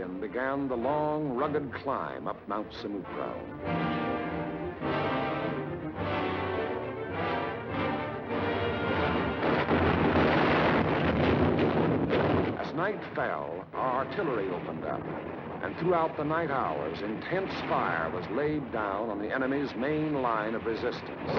battalion began the long, rugged climb up Mount Samupro. As night fell, our artillery opened up, and throughout the night hours, intense fire was laid down on the enemy's main line of resistance.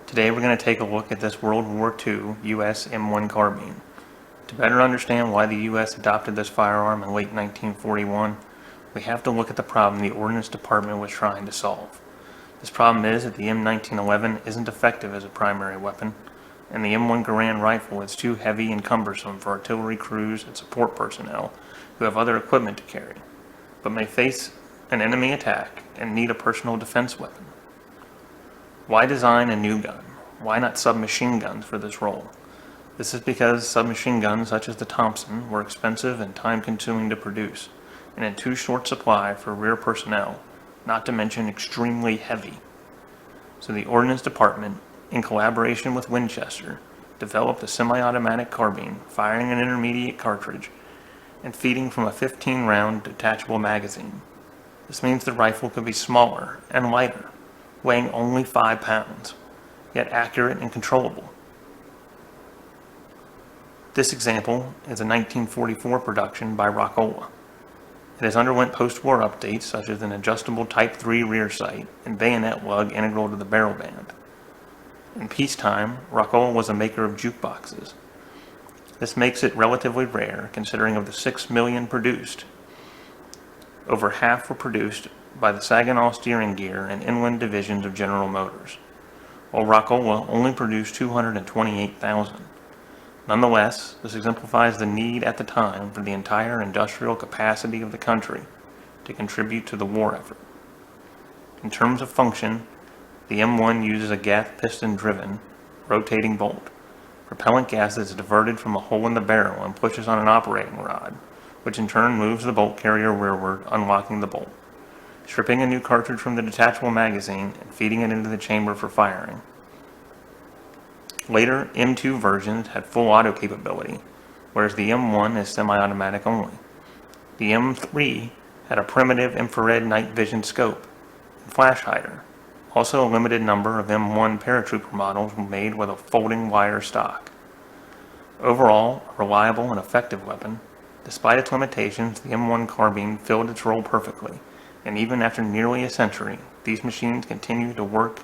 Today we're going to take a look at this World War II US M1 Carbine. To better understand why the US adopted this firearm in late 1941, we have to look at the problem the Ordnance Department was trying to solve. This problem is that the M1911 isn't effective as a primary weapon, and the M1 Garand rifle is too heavy and cumbersome for artillery crews and support personnel who have other equipment to carry, but may face an enemy attack and need a personal defense weapon. Why design a new gun? Why not submachine guns for this role? This is because submachine guns such as the Thompson were expensive and time-consuming to produce, and in too short supply for rear personnel, not to mention extremely heavy. So the Ordnance Department, in collaboration with Winchester, developed a semi-automatic carbine firing an intermediate cartridge and feeding from a 15-round detachable magazine. This means the rifle could be smaller and lighter, weighing only 5 pounds, yet accurate and controllable. This example is a 1944 production by Rockola. It has underwent post-war updates such as an adjustable Type 3 rear sight and bayonet lug integral to the barrel band. In peacetime, Rockola was a maker of jukeboxes. This makes it relatively rare considering of the 6 million produced. Over half were produced by the Saginaw Steering Gear and Inland divisions of General Motors, while Rockola only produced 228,000. Nonetheless, this exemplifies the need at the time for the entire industrial capacity of the country to contribute to the war effort. In terms of function, the M1 uses a gas piston-driven, rotating bolt. Propellant gas is diverted from a hole in the barrel and pushes on an operating rod, which in turn moves the bolt carrier rearward, unlocking the bolt, stripping a new cartridge from the detachable magazine and feeding it into the chamber for firing. Later M2 versions had full auto capability, whereas the M1 is semi-automatic only. The M3 had a primitive infrared night vision scope and flash hider. Also, a limited number of M1 paratrooper models were made with a folding wire stock. Overall, a reliable and effective weapon, despite its limitations, the M1 Carbine filled its role perfectly, and even after nearly a century, these machines continue to work,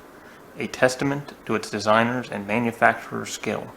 a testament to its designers and manufacturers' skill.